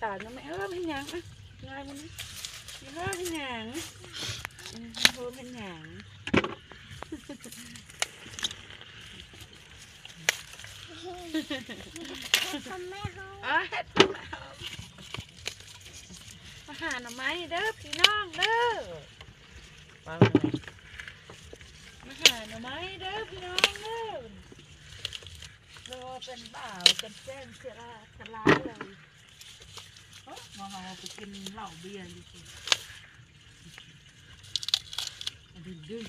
ตาน้องแม่เป็นหยังอ่ะง่ายมันนี่เป็นหยังโหเป็นหยังทำแม่เขา มาหาหน่อไม้เด้อพี่น้องเด้อมาหาหน่อไม้เด้อพี่น้องเด้อรอเป็นบ่าวกันแจ้งเสียละสลายเลยมาหาไปกินเหล้าเบียร์ดิสิดึง